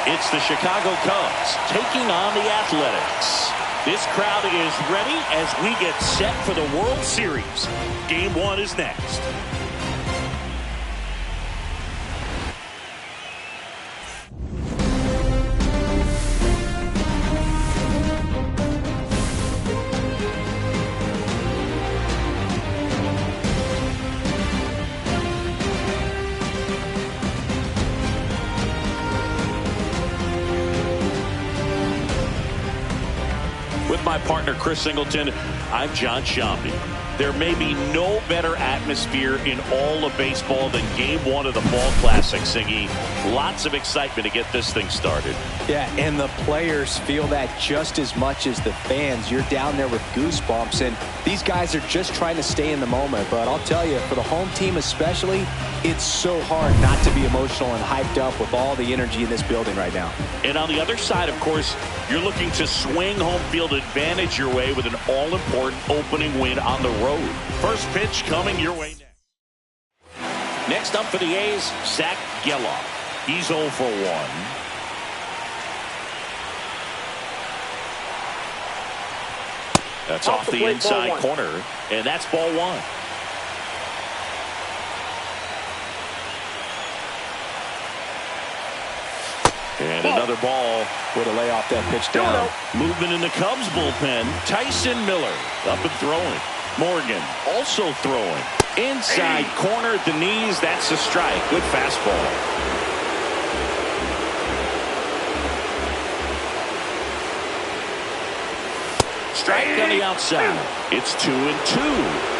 It's the Chicago Cubs taking on the Athletics. This crowd is ready as we get set for the World Series. Game 1 is next. With my partner, Chris Singleton, I'm John Shambi. There may be no better atmosphere in all of baseball than Game 1 of the Fall Classic, Siggy. Lots of excitement to get this thing started. Yeah, and the players feel that just as much as the fans. You're down there with goosebumps, and these guys are just trying to stay in the moment. But I'll tell you, for the home team especially, it's so hard not to be emotional and hyped up with all the energy in this building right now. And on the other side, of course, you're looking to swing home field advantage your way with an all-important opening win on the road. First pitch coming your way next. Next up for the A's, Zach Geloff. He's 0 for 1. That's off the inside corner, and that's ball 1. And another ball. Way to lay off that pitch down. Movement in the Cubs bullpen. Tyson Miller up and throwing. Morgan also throwing. Inside corner at the knees. That's a strike. Good fastball. Strike on the outside. It's 2-2.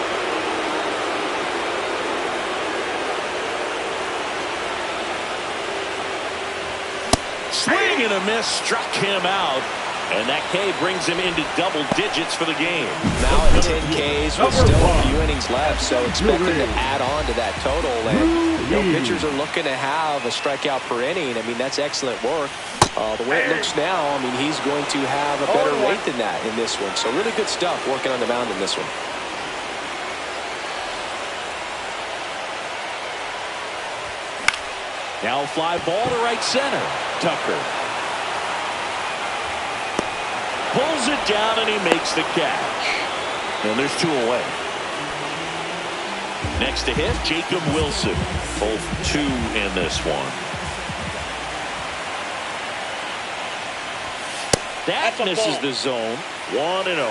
Swing and a miss, struck him out, and that K brings him into double digits for the game. Now at 10 Ks with still a few innings left, so expect him to add on to that total. And pitchers are looking to have a strikeout per inning. I mean, that's excellent work. The way it looks now, I mean, he's going to have a better rate than that in this one. So really good stuff working on the mound in this one. Now fly ball to right center. Tucker pulls it down and he makes the catch. And there's 2 away. Next to hit, Jacob Wilson. Both 2 in this one. That misses the zone. 1-0.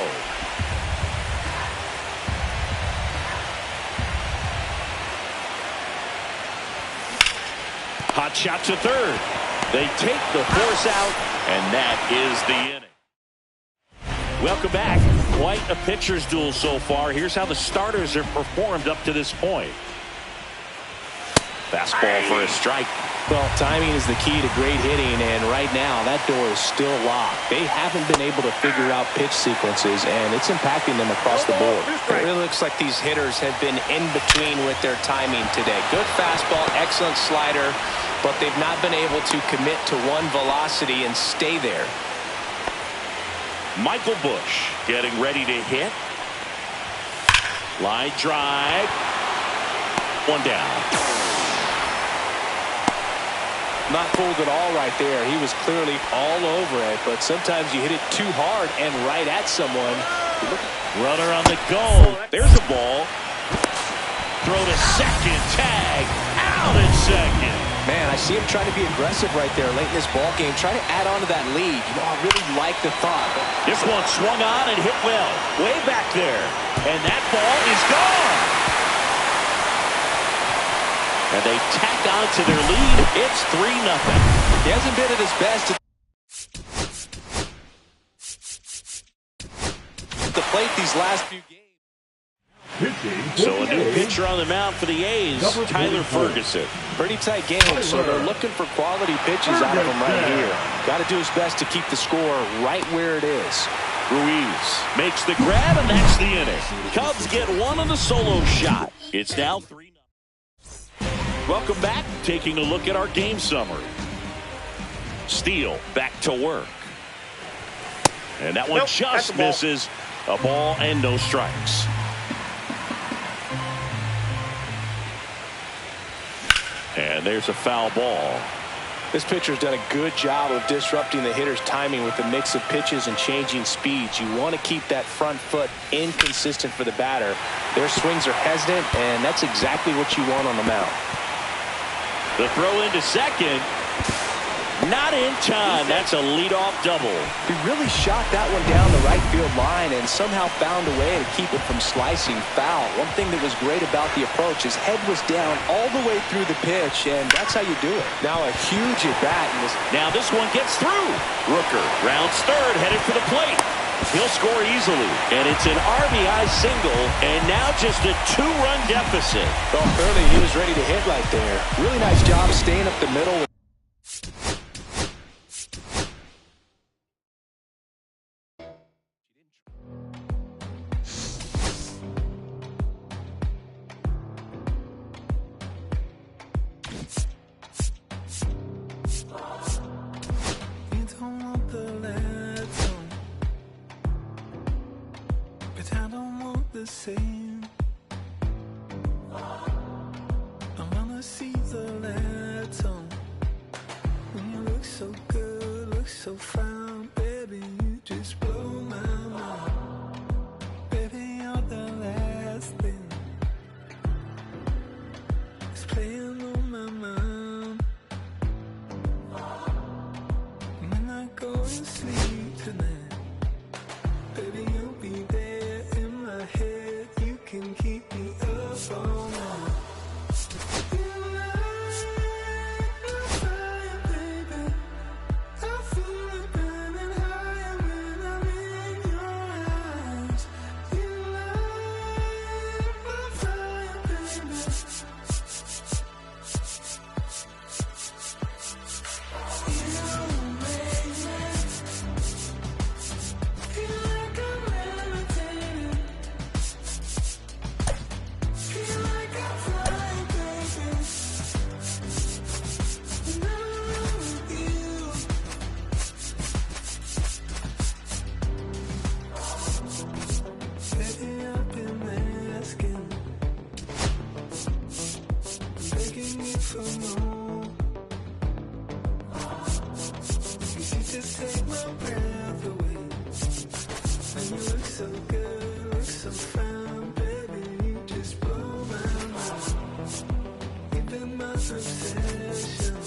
Hot shot to third. They take the force out, and that is the inning. Welcome back. Quite a pitcher's duel so far. Here's how the starters have performed up to this point. Fastball for a strike. Well, timing is the key to great hitting, and right now that door is still locked. They haven't been able to figure out pitch sequences, and it's impacting them across the board. It really looks like these hitters have been in between with their timing today. Good fastball, excellent slider, but they've not been able to commit to one velocity and stay there. Michael Busch getting ready to hit. Line drive. 1 down. Not fooled at all right there. He was clearly all over it, but sometimes you hit it too hard and right at someone. Runner on the goal. There's a ball. Throw to second. Tag. Out at second. Man, I see him trying to be aggressive right there late in this ball game. Try to add on to that lead. You know, I really like the thought. This one swung on and hit well. Way back there. And that ball is gone. And they tack on to their lead. It's 3-0. He hasn't been at his best to plate these last few games. So a new pitcher on the mound for the A's, Tyler Ferguson. Pretty tight game, so they're looking for quality pitches out of him right here. Got to do his best to keep the score right where it is. Ruiz makes the grab, and that's the inning. Cubs get one on the solo shot. It's now 3-0. Welcome back. Taking a look at our game summary. Steele back to work. And that one just misses. A ball and no strikes. And there's a foul ball. This pitcher's done a good job of disrupting the hitter's timing with the mix of pitches and changing speeds. You want to keep that front foot inconsistent for the batter. Their swings are hesitant, and that's exactly what you want on the mound. The throw into second. Not in time. That's a leadoff double. He really shot that one down the right field line and somehow found a way to keep it from slicing foul. One thing that was great about the approach, his head was down all the way through the pitch, and that's how you do it. Now a huge at bat. Now this one gets through. Rooker rounds third, headed for the plate. He'll score easily, and it's an RBI single, and now just a 2-run deficit. Oh, clearly he was ready to hit right there. Really nice job staying up the middle. Same. I wanna see the lights on. When you look so good, look so fine, baby, you just blow my mind. Baby, you're the last thing that's playing on my mind. When I go to sleep tonight, baby, you'll be there in my head. You can keep me up all night. You light my fire, baby. I feel it burning higher when I'm in your eyes. You light my fire, baby. You make me feel like I'm levitating. Feel like I'm flying, baby. When I'm with you. Baby, I've been asking, begging you for more. 'Cause you just take my breath away. And you look so good, look so fine, baby. You just blow my mind. You've been my obsession.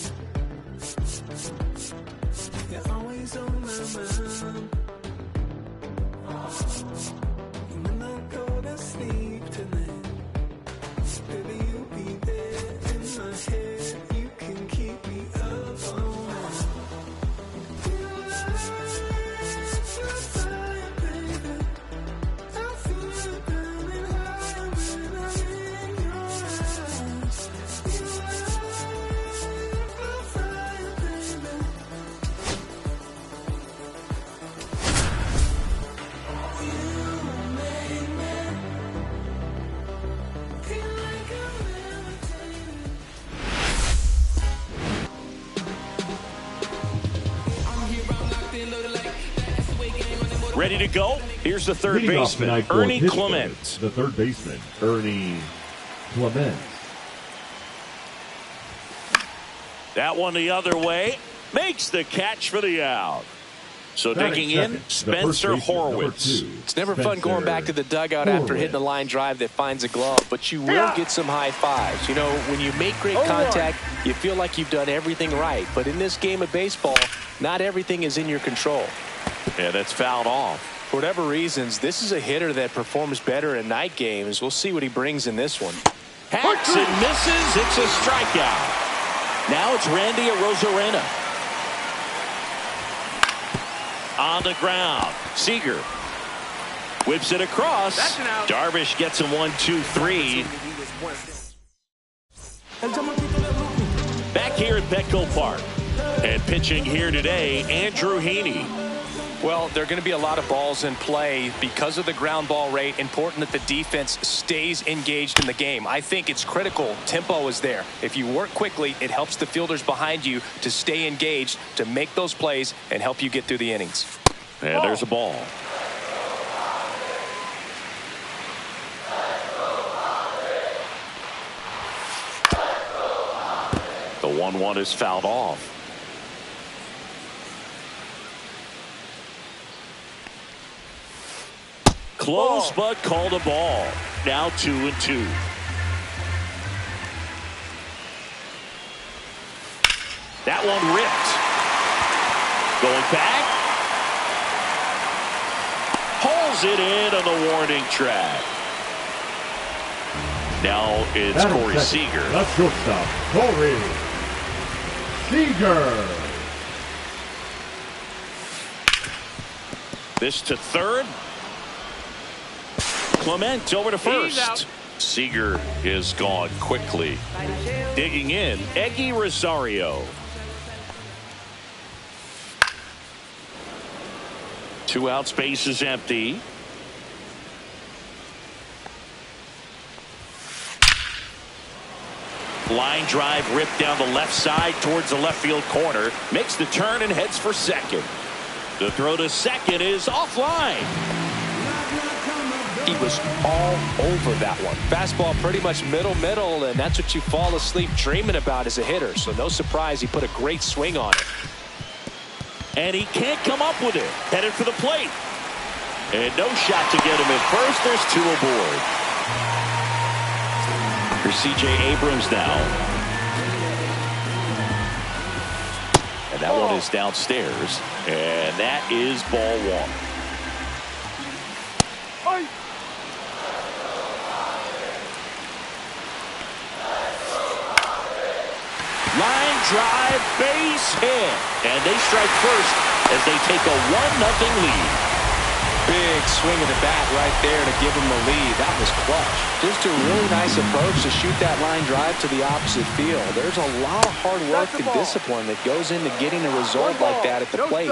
You're always on my mind. And when I go to sleep tonight, baby, you'll be there in my head. You can keep me up all night. You light my fire, baby. I feel it burning higher when I'm in your eyes. You light my fire, baby. You make me feel like I'm levitating. Ready to go? Here's the third Leading off baseman, tonight for Ernie Pittsburgh, Clement. the third baseman, Ernie Clement. That one the other way. Makes the catch for the out. So Batting digging in, second, the first Spencer baseman, number Horwitz. 2, It's never fun Spencer going back to the dugout after Horwitz. hitting a line drive that finds a glove, but you will get some high fives. You know, when you make great contact, you feel like you've done everything right. But in this game of baseball, not everything is in your control. Yeah, that's fouled off. For whatever reasons, this is a hitter that performs better in night games. We'll see what he brings in this one. Hacks and misses. It's a strikeout. Now it's Randy Arozarena. On the ground. Seager whips it across. Darvish gets him 1-2-3. Back here at Petco Park. And pitching here today, Andrew Heaney. Well, there are going to be a lot of balls in play because of the ground ball rate. Important that the defense stays engaged in the game. I think it's critical. Tempo is there. If you work quickly, it helps the fielders behind you to stay engaged, to make those plays, and help you get through the innings. And there's a ball. The 1-1 is fouled off. Close, but called a ball. Now 2-2. That one ripped. Going back. Pulls it in on the warning track. Now it's Corey Seager. That's shortstop, Corey Seager. This to third. Clement over to first. Seager is gone quickly. Digging in, Eggy Rosario. 2 out, space is empty. Line drive ripped down the left side towards the left field corner. Makes the turn and heads for second. The throw to second is offline. He was all over that one. Fastball pretty much middle, and that's what you fall asleep dreaming about as a hitter. So no surprise he put a great swing on it. And he can't come up with it. Headed for the plate. And no shot to get him at first. There's 2 aboard. Here's C.J. Abrams now. And that one is downstairs. And that is ball 1. Line drive, base hit. And they strike first as they take a 1-0 lead. Big swing of the bat right there to give him the lead. That was clutch. Just a really nice approach to shoot that line drive to the opposite field. There's a lot of hard work and discipline that goes into getting a result like that at the plate.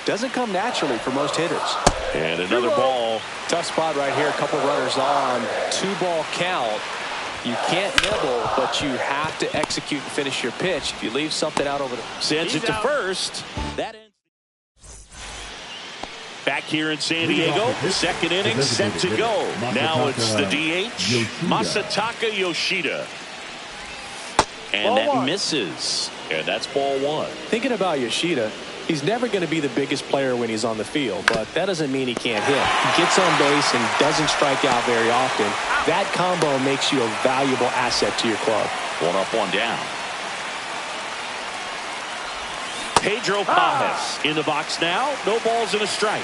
Doesn't come naturally for most hitters. And another ball. Tough spot right here. A couple runners on. 2-ball count. You can't nibble, but you have to execute and finish your pitch. If you leave something out over the... Sends it to first. That ends. Back here in San Diego, second inning set to go. Now it's the DH, Masataka Yoshida. And that misses. And that's ball 1. Thinking about Yoshida, he's never going to be the biggest player when he's on the field, but that doesn't mean he can't hit. He gets on base and doesn't strike out very often. That combo makes you a valuable asset to your club. 1 up, 1 down. Pedro Pajes in the box now. No balls and a strike.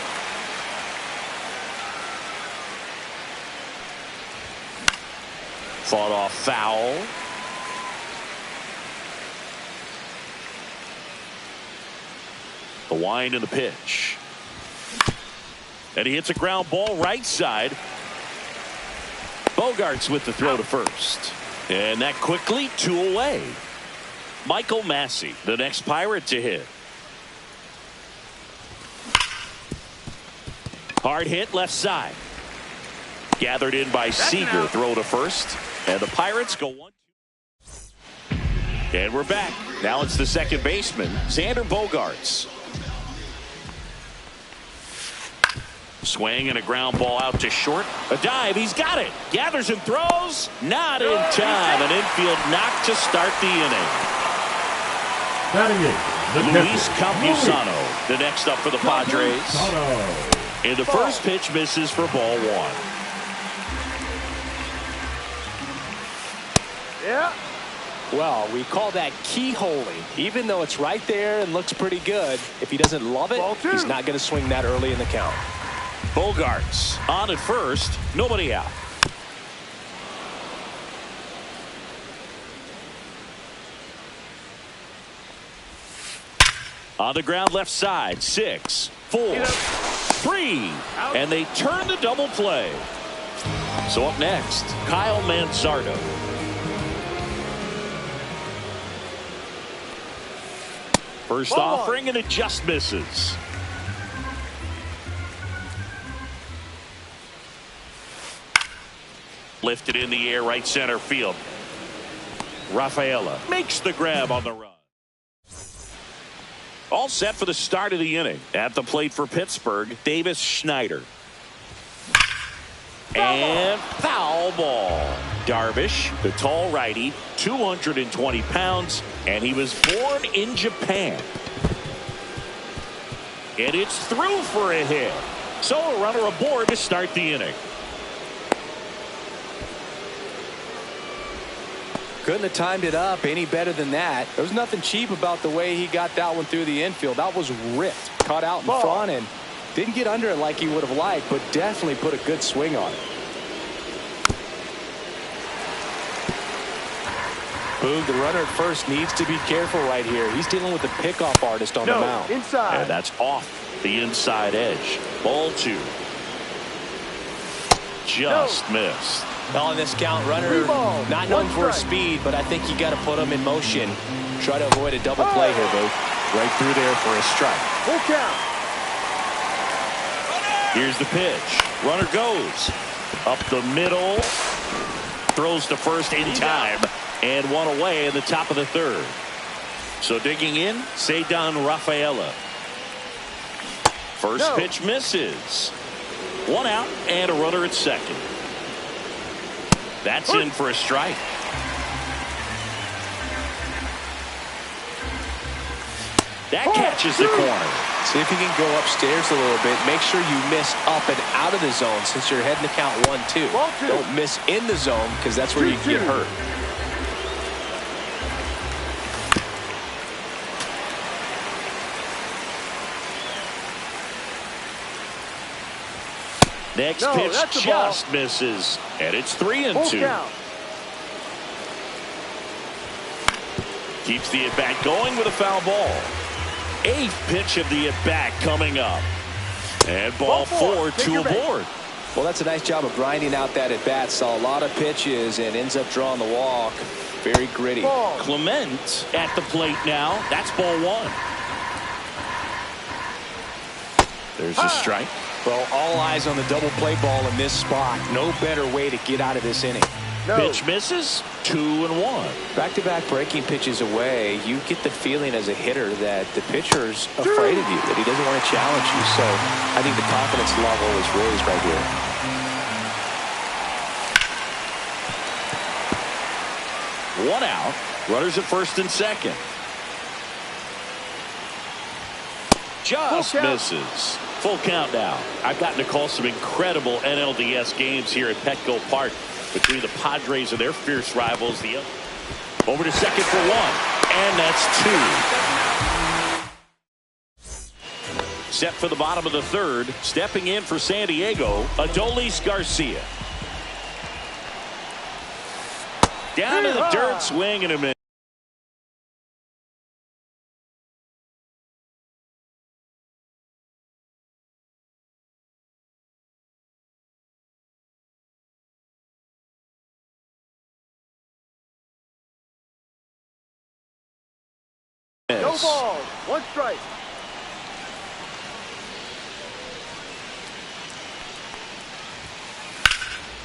Fought off foul. The wind and the pitch. And he hits a ground ball right side. Bogarts with the throw to first. And that quickly 2 away. Michael Massey, the next Pirate to hit. Hard hit left side. Gathered in by Seager. Throw to first. And the Pirates go 1-2. And we're back. Now it's the second baseman, Xander Bogaerts. Swing and a ground ball out to short. A dive. He's got it. Gathers and throws. Not in time. An infield knock to start the inning. Luis Campusano, the next up for the Padres. And the first pitch misses for ball 1. Yeah. Well, we call that keyholing. Even though it's right there and looks pretty good, if he doesn't love it, he's not going to swing that early in the count. Bogarts on at first. Nobody out. On the ground left side. 6, 4, 3. And they turn the double play. So up next, Kyle Manzardo. First offering, and it just misses. Lifted in the air, right center field. Rafaela makes the grab on the run. All set for the start of the inning. At the plate for Pittsburgh, Davis Schneider. And foul ball. Darvish, the tall righty, 220 pounds, and he was born in Japan. And it's through for a hit. So a runner aboard to start the inning. Couldn't have timed it up any better than that. There was nothing cheap about the way he got that one through the infield. That was ripped, caught out in front, and didn't get under it like he would have liked, but definitely put a good swing on it. Boog, the runner at first needs to be careful right here. He's dealing with the pickoff artist on the mound. Inside. And that's off the inside edge. Ball 2. Just missed. On this count, runner not known for his speed, but I think you got to put him in motion. Try to avoid a double play here, Boog. Right through there for a strike. Full count. Here's the pitch. Runner goes up the middle. Throws to first in time. And one away in the top of the 3rd. So digging in, Ceddanne Rafaela. First pitch misses. 1 out and a runner at second. That's in for a strike. That catches the corner. See if you can go upstairs a little bit. Make sure you miss up and out of the zone since you're heading to count 1-2. Don't miss in the zone because that's where you can get hurt. Next pitch just misses, and it's 3-2. Keeps the at-bat going with a foul ball. 8th pitch of the at-bat coming up. And ball 4, 2 aboard. Well, that's a nice job of grinding out that at-bat. Saw a lot of pitches and ends up drawing the walk. Very gritty. Clement at the plate now. That's ball 1. There's a strike. Well, all eyes on the double play ball in this spot. No better way to get out of this inning. Pitch misses. 2-1. Back-to-back breaking pitches away. You get the feeling as a hitter that the pitcher's afraid of you, that he doesn't want to challenge you. So I think the confidence level is raised right here. 1 out. Runners at first and second. Just misses. Full count now. I've gotten to call some incredible NLDS games here at Petco Park between the Padres and their fierce rivals. Over to second for 1. And that's 2. Set for the bottom of the 3rd. Stepping in for San Diego, Adolis Garcia. Down to the dirt, swing and a miss. No balls. 1 strike.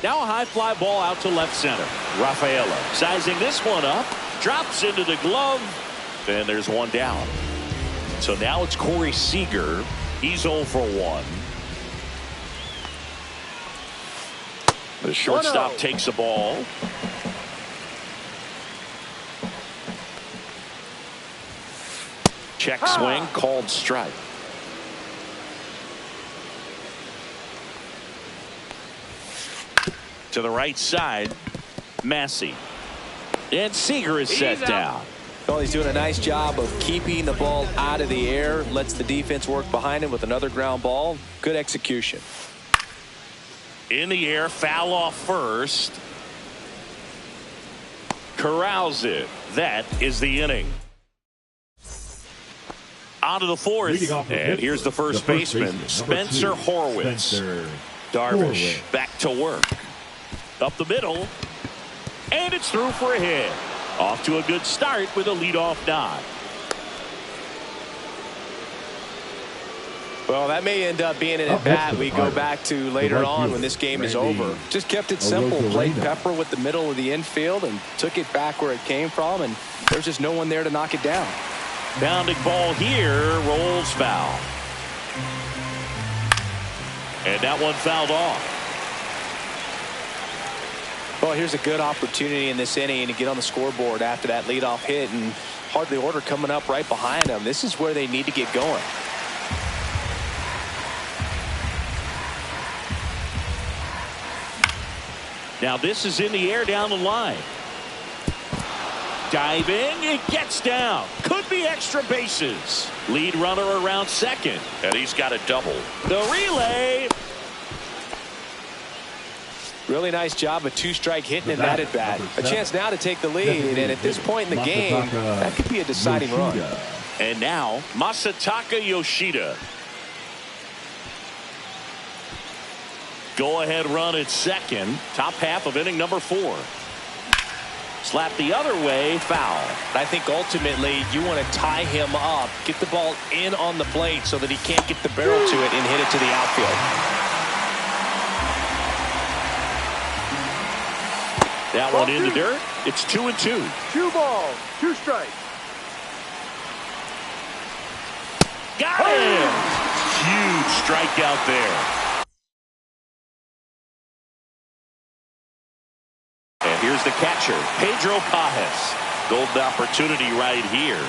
Now a high fly ball out to left center. Rafaela sizing this one up. Drops into the glove. And there's 1 down. So now it's Corey Seager. He's 0 for 1. The shortstop takes the ball. Check swing, called strike. To the right side, Massey. And Seager is set down. Well, he's doing a nice job of keeping the ball out of the air. Lets the defense work behind him with another ground ball. Good execution. In the air, foul off first. Corrals it. That is the inning. On to the 4th, and here's the first baseman, Spencer Horwitz. Darvish back to work. Up the middle, and it's through for a hit. Off to a good start with a leadoff nod. Well, that may end up being an at-bat we go back to later on when this game is over. Just kept it simple, played Pepper with the middle of the infield and took it back where it came from, and there's just no one there to knock it down. Bounding ball here, rolls foul. And that one fouled off. Well, here's a good opportunity in this inning to get on the scoreboard after that leadoff hit, and hardly order coming up right behind them. This is where they need to get going. Now this is in the air down the line. Diving, it gets down. Could be extra bases. Lead runner around second, and he's got a double. The relay. Really nice job, a two-strike hitting in that at bat. A chance now to take the lead, and at this point in the game, that could be a deciding run. And now Masataka Yoshida. Go ahead run at second. Top half of inning number 4. Slap the other way, foul. I think ultimately you want to tie him up, get the ball in on the plate so that he can't get the barrel to it and hit it to the outfield. That one in the dirt. It's 2-2. 2 balls, 2 strikes. Got him! Huge strikeout there. And here's the catcher, Pedro Pajes. Golden opportunity right here.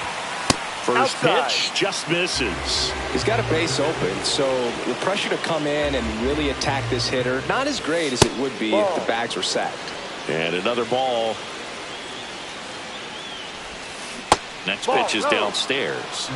First Outside. pitch just misses. He's got a base open, so the pressure to come in and really attack this hitter, not as great as it would be if the bags were sacked. And another ball. Next pitch is downstairs.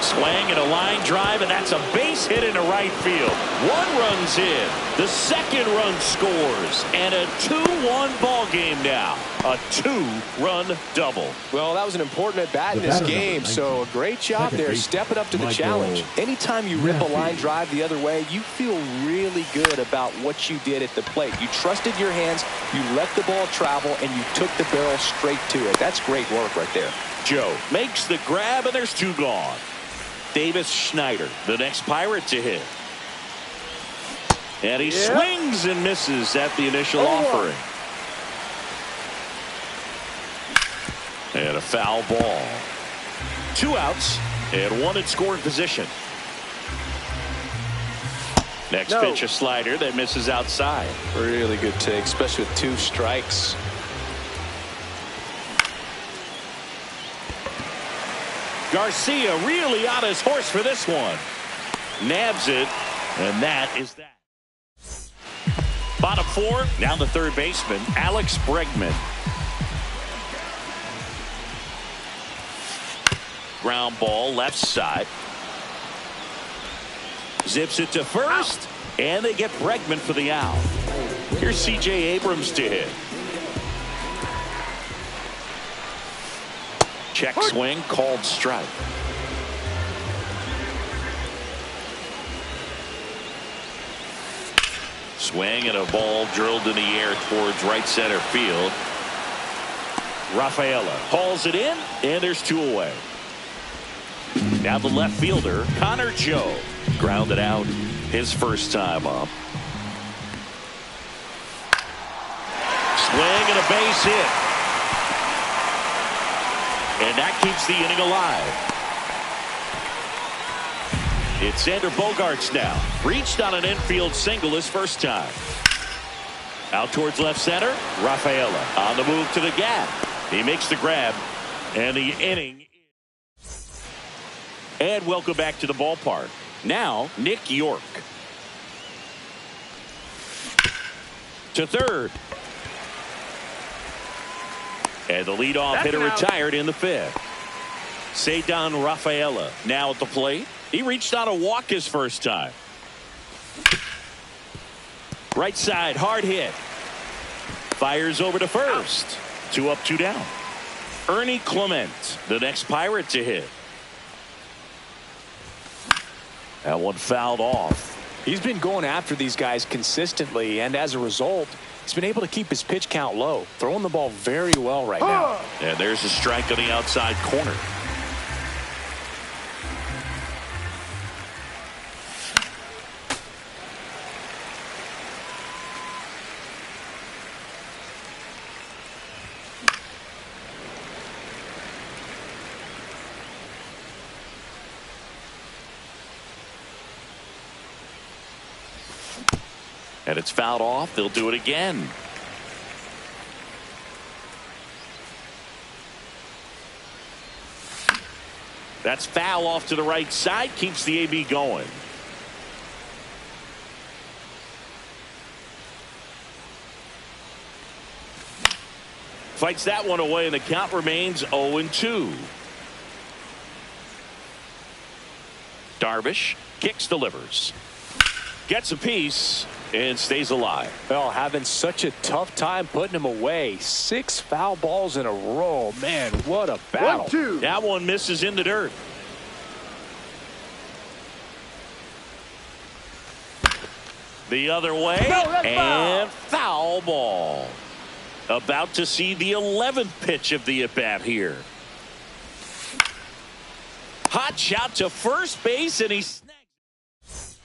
Swing and a line drive, and that's a base hit into right field. 1 run's in. The second run scores, and a 2-1 ball game now. A 2-run double. Well, that was an important at-bat in this game, so a great job there stepping up to the challenge. Anytime you rip a line drive the other way, you feel really good about what you did at the plate. You trusted your hands, you let the ball travel, and you took the barrel straight to it. That's great work right there. Joe makes the grab, and there's 2 gone. Davis Schneider, the next Pirate to hit. And he swings and misses at the initial offering. And a foul ball. 2 outs and 1 in scoring position. Next pitch, a slider that misses outside. Really good take, especially with 2 strikes. Garcia really on his horse for this one. Nabs it, and that is that. Bottom 4, now the third baseman, Alex Bregman. Ground ball, left side. Zips it to first, and they get Bregman for the out. Here's C.J. Abrams to hit. Check swing, called strike. Swing and a ball drilled in the air towards right center field. Rafaela hauls it in, and there's 2 away. Now the left fielder, Connor Joe, grounded out his first time up. Swing and a base hit. And that keeps the inning alive. It's Xander Bogaerts now. Reached on an infield single his first time. Out towards left center. Rafaela on the move to the gap. He makes the grab. And the inning. And welcome back to the ballpark. Now, Nick York. To third. And the leadoff hitter retired in the 5th. Ceddanne Rafaela now at the plate. He reached on a walk his first time. Right side, hard hit. Fires over to first. 2 up, 2 down. Ernie Clement, the next Pirate to hit. That one fouled off. He's been going after these guys consistently, and as a result, he's been able to keep his pitch count low, throwing the ball very well right now. And there's a strike on the outside corner. And it's fouled off. They'll do it again. That's foul off to the right side. Keeps the AB going. Fights that one away, and the count remains 0-2. Darvish kicks, delivers. Gets a piece and stays alive. Well, having such a tough time putting him away. 6 foul balls in a row. Man, what a battle. 1-2. That one misses in the dirt. The other way, and foul ball. About to see the 11th pitch of the at-bat here. Hot shot to first base, and he snags.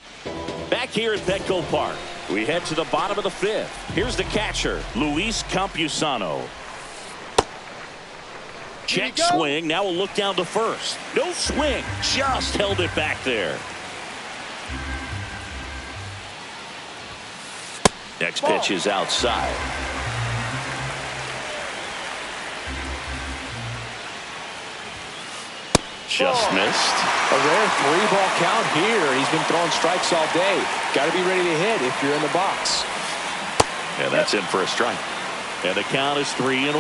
Back here at Petco Park, we head to the bottom of the 5th. Here's the catcher, Luis Campusano. Check swing. Now we'll look down to first. No swing. Just held it back there. Next pitch is outside. Just missed. A rare 3-ball count here. He's been throwing strikes all day. Got to be ready to hit if you're in the box. And that's in for a strike. And the count is 3-1.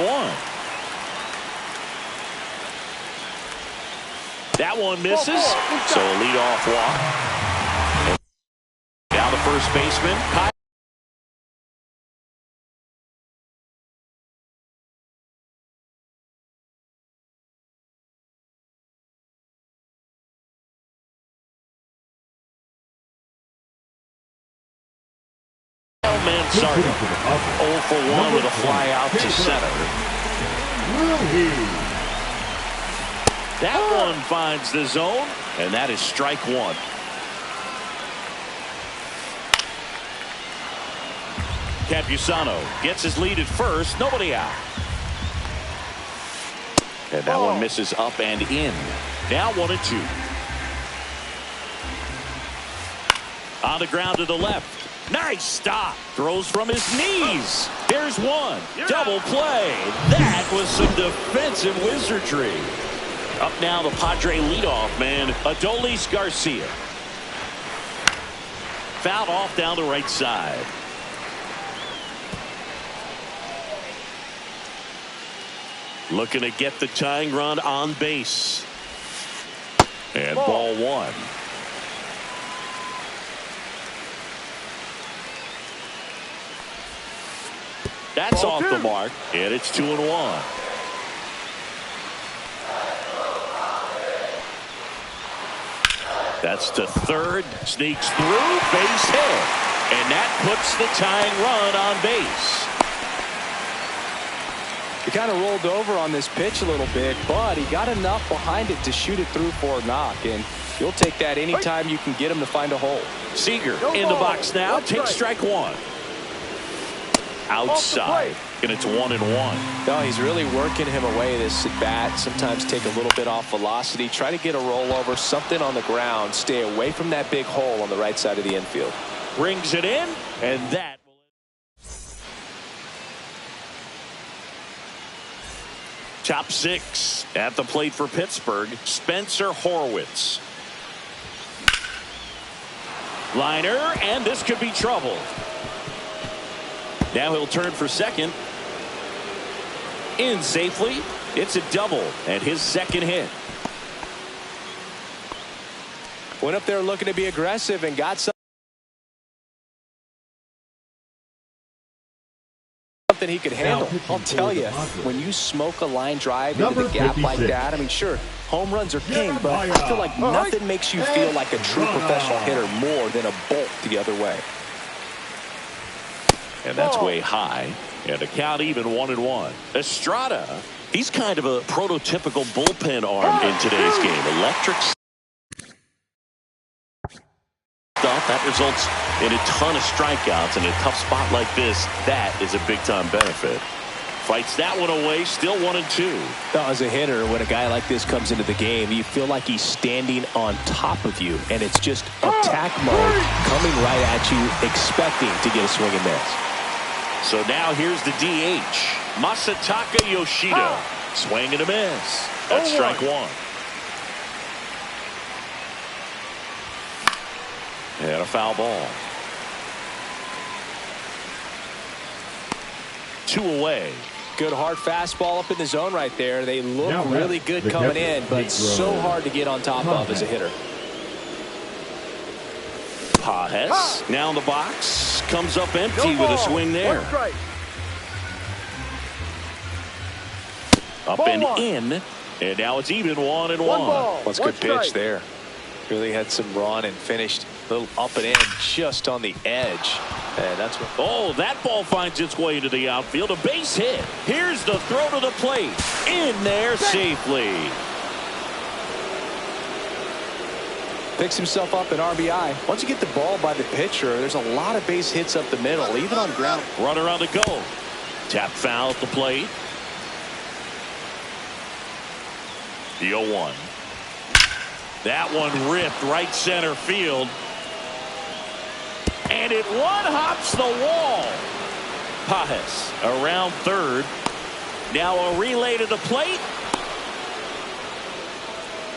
That one misses. So a leadoff walk. And now the first baseman. Mansard 0 for 1 with a fly out to center. That one finds the zone, and that is strike 1. Campusano gets his lead at first. Nobody out. And that one misses up and in. Now 1-2. On the ground to the left. Nice stop. Throws from his knees. There's one. Double play. That was some defensive wizardry. Up now the Padre leadoff man, Adolis Garcia. Fouled off down the right side. Looking to get the tying run on base. And ball 1. That's off the mark, and it's 2-1. That's to third, sneaks through, base hit, and that puts the tying run on base. He kind of rolled over on this pitch a little bit, but he got enough behind it to shoot it through for a knock, and you'll take that anytime you can get him to find a hole. Seager in the box now, takes strike 1. Outside, and it's 1-1. No, he's really working him away this at bat. Sometimes take a little bit off velocity, try to get a rollover, something on the ground, stay away from that big hole on the right side of the infield. Brings it in, and that will. Top 6 at the plate for Pittsburgh, Spencer Horwitz. Liner, and this could be trouble. Now he'll turn for second. In safely. It's a double and his second hit. Went up there looking to be aggressive and got something he could handle. I'll tell you, when you smoke a line drive into the gap like that, I mean, sure, home runs are king, but I feel like nothing makes you feel like a true professional hitter more than a bolt the other way. And that's way high. And the count even 1-1. Estrada, he's kind of a prototypical bullpen arm in today's game. Electric stuff that results in a ton of strikeouts. In a tough spot like this, that is a big-time benefit. Fights that one away, still 1-2. As a hitter, when a guy like this comes into the game, you feel like he's standing on top of you, and it's just attack mode coming right at you, expecting to get a swing and miss. So now here's the DH, Masataka Yoshida. Swing and a miss. That's strike 1. And a foul ball. 2 away. Good hard fastball up in the zone right there. They look really good coming in, but so hard to get on top of as a hitter. Pages now in the box. Comes up empty with a swing there. Up and in. And now it's even 1-1. Well, it's a good pitch there. Really had some run and finished a little up and in just on the edge. And that's what. Oh, that ball finds its way into the outfield. A base hit. Here's the throw to the plate. In there safely. Picks himself up an RBI. Once you get the ball by the pitcher, there's a lot of base hits up the middle, even on ground. Runner on the go. Tap foul at the plate. The 0-1. That one ripped right center field. And it one-hops the wall. Pages around third. Now a relay to the plate.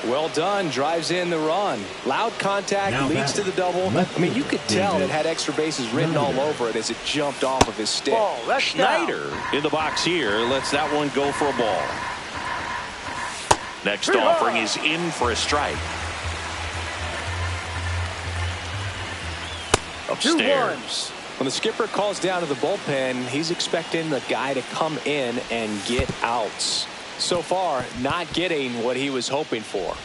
Well done. Drives in the run. Loud contact, leads to the double. I mean, you could tell it had extra bases written all over it as it jumped off of his stick. Schneider in the box here lets that one go for a ball. Next offering is in for a strike. Upstairs. When the skipper calls down to the bullpen, he's expecting the guy to come in and get outs. So far, not getting what he was hoping for.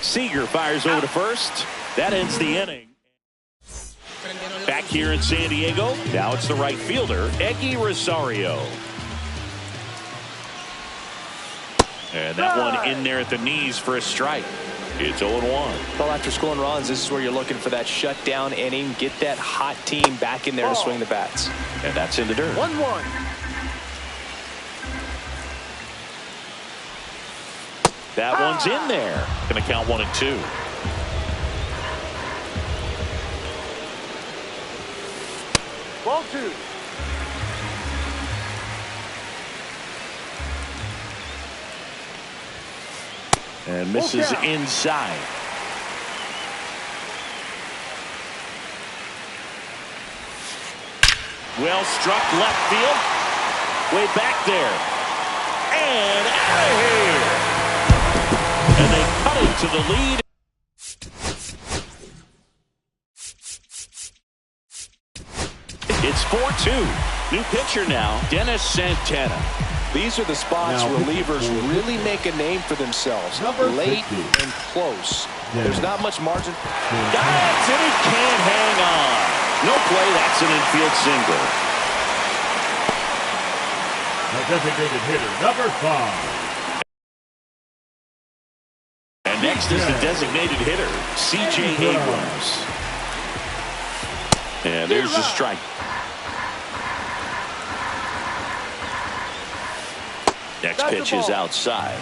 Seager fires over to first. That ends the inning. Back here in San Diego, now it's the right fielder, Eggy Rosario. And that one in there at the knees for a strike. It's 0-1. Well, after scoring runs, this is where you're looking for that shutdown inning. Get that hot team back in there to swing the bats. And that's in the dirt. 1-1. That one's in there. Going to count 1 and 2. Ball 2. And misses inside. Well struck left field. Way back there. And out of here. And they cut it to the lead. It's 4-2. New pitcher now, Dennis Santana. These are the spots relievers really make a name for themselves. Late and close. There's not much margin. That's it. He can't hang on. No play. That's an infield single. The designated hitter, number 5. And next is the designated hitter, C.J. Abrams. And there's the strike. Next pitch is outside.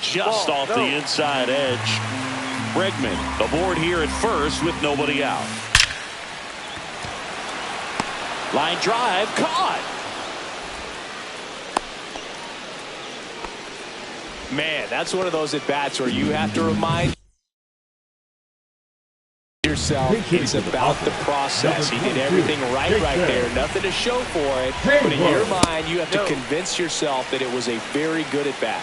Just off the inside edge. Bregman aboard here at first with nobody out. Line drive caught. Man, that's one of those at-bats where you have to remind yourself it's about the process. He did everything right there. Nothing to show for it. But in your mind, you have to convince yourself that it was a very good at-bat.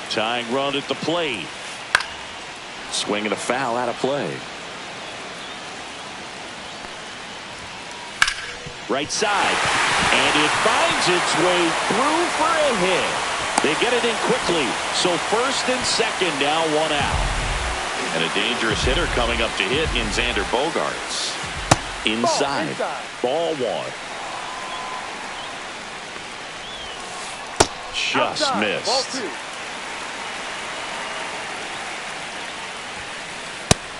Tying run at the plate. Swinging a foul out of play. Right side. And it finds its way through for a hit. They get it in quickly. So first and second now, 1 out. And a dangerous hitter coming up to hit in Xander Bogaerts. Inside. Ball 1. Just missed.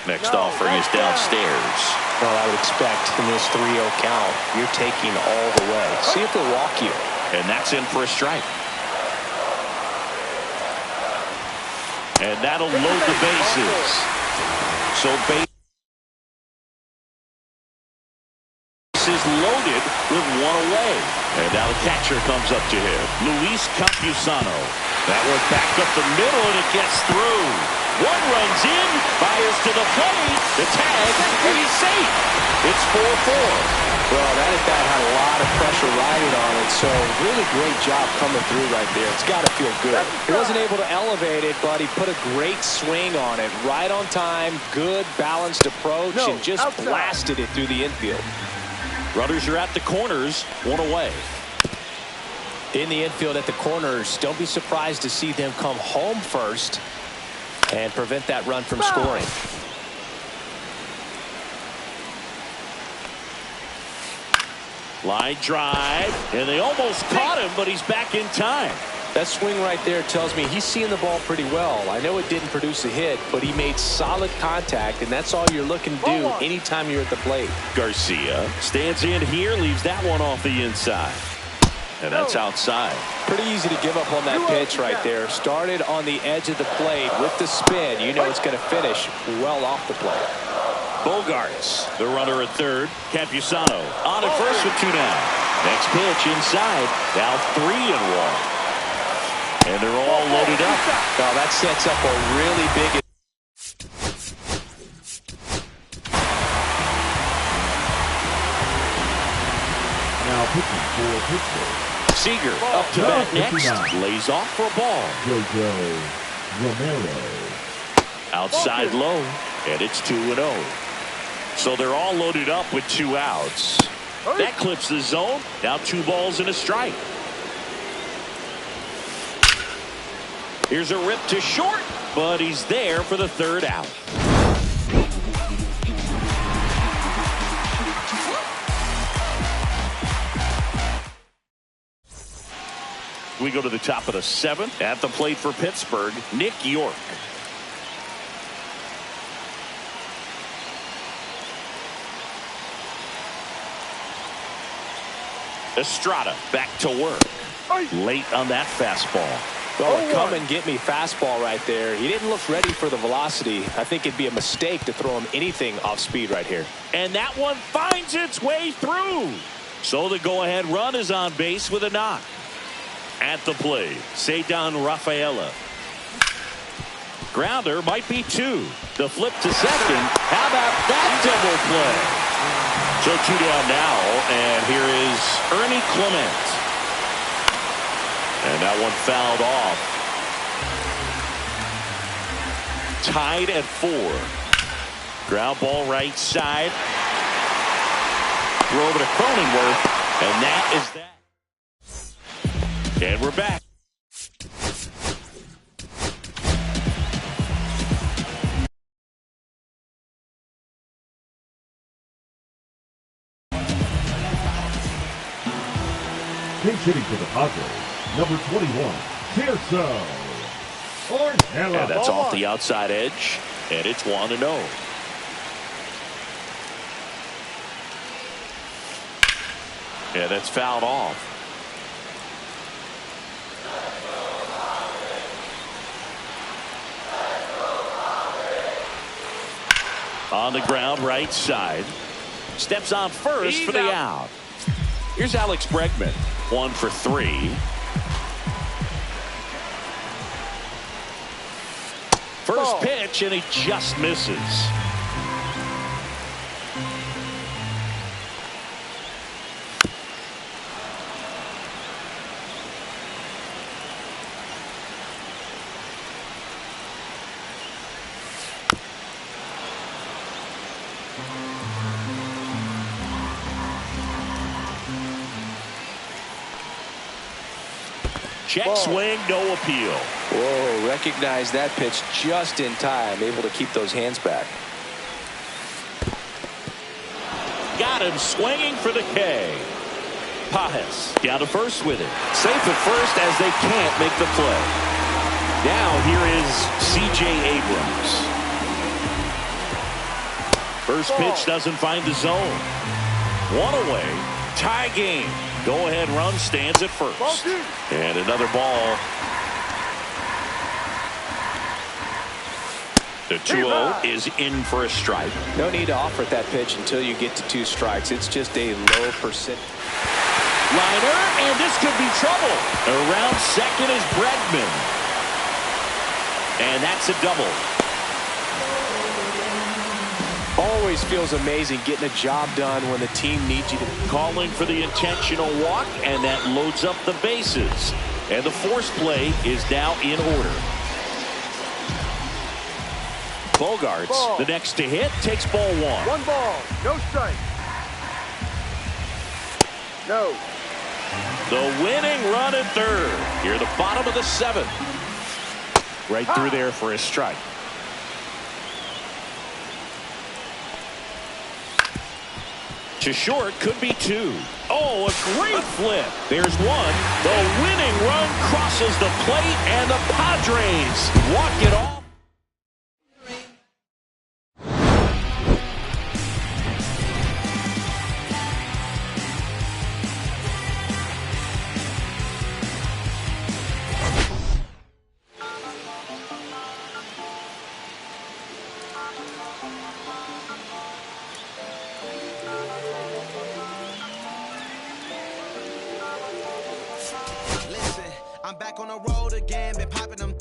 Next offering is downstairs. Well, I would expect in this 3-0 count, you're taking all the way. See if they'll walk you. And that's in for a strike. And that'll load the bases. So bases loaded with 1 away. And now the catcher comes up to him. Luis Campusano. That one back up the middle, and it gets through. One runs in, fires to the plate, the tag, and he's safe. It's 4-4. Well, that at bat had a lot of pressure riding on it, so really great job coming through right there. It's got to feel good. He wasn't able to elevate it, but he put a great swing on it. Right on time, good, balanced approach, and just blasted it through the infield. Runners are at the corners, one away. In the infield at the corners, don't be surprised to see them come home first and prevent that run from scoring. Line drive, and they almost caught him, but he's back in time. That swing right there tells me he's seeing the ball pretty well. I know it didn't produce a hit, but he made solid contact, and that's all you're looking to do anytime you're at the plate. Garcia stands in here, leaves that one off the inside. And that's outside. Pretty easy to give up on that pitch right there. Started on the edge of the plate with the spin. You know it's going to finish well off the plate. Bogarts, the runner at third. Campusano on at first with 2 down. Next pitch inside. Now 3-1. And they're all loaded up. Now that sets up a really big. Now pitching for Pittsburgh. Seager up to bat next. Lays off for a ball. Jojo Romero. Outside low. And it's 2-0. So they're all loaded up with 2 outs. That clips the zone. Now 2 balls and a strike. Here's a rip to short, but he's there for the 3rd out. We go to the top of the 7th. At the plate for Pittsburgh, Nick York. Estrada back to work. Late on that fastball. Well, come and get me fastball right there. He didn't look ready for the velocity. I think it'd be a mistake to throw him anything off speed right here. And that one finds its way through. So the go-ahead run is on base with a knock. At the plate, Cedar Rafaela. Grounder might be 2. The flip to second. How about that double play? So 2 down now, and here is Ernie Clement. And that one fouled off. Tied at 4. Ground ball right side. Throw over to Cronenworth, and that is that. And we're back. Pinch hitting for the Padres, number 21, Tirso Ornella. And that's off the outside edge, and it's 1-0. And that's fouled off. On the ground, right side. Steps on first for the out. Here's Alex Bregman. 1 for 3. First pitch, and he just misses. Check swing, no appeal. Whoa, recognize that pitch just in time, able to keep those hands back. Got him swinging for the K. Pajes down to first with it. Safe at first as they can't make the play. Now here is C.J. Abrams. First pitch doesn't find the zone. 1 away. Tie game. Go-ahead run stands at first. And another ball. The 2-0 is in for a strike. No need to offer that pitch until you get to 2 strikes. It's just a low percent. Liner, and this could be trouble. Around second is Bregman. And that's a double. Always feels amazing getting a job done when the team needs you to. Calling for the intentional walk, and that loads up the bases. And the force play is now in order. Bogarts, Ball. the next to hit, takes ball one. 1 ball, no strike. No. The winning run at third. Here, the bottom of the 7th. Right through there for a strike. To short, could be 2. Oh, a great flip. There's 1. The winning run crosses the plate, and the Padres walk it off. Listen, I'm back on the road again, been popping them.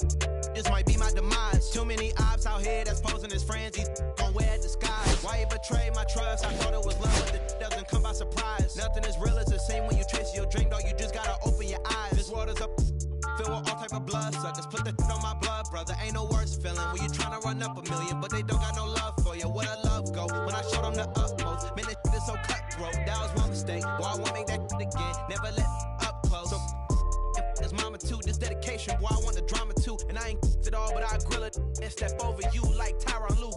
This might be my demise. Too many ops out here that's posing as friends. These gon' wear disguise. Why you betray my trust? I thought it was love, but it doesn't come by surprise. Nothing is real as the same when you trace your drink, dog. You just gotta open your eyes. This world is up, filled with all type of blood suckers. Put the on my blood, brother. Ain't no worse feeling when you tryna run up a million, but they don't got no love for you. Where the love go? When I showed them the utmost, man, this is so cutthroat. That was one mistake. Boy, I won't make that again. Never let up close. So his mama too, this dedication, boy, I want the drama too. And I ain't it all, but I grill it and step over you like Tyronn Lue.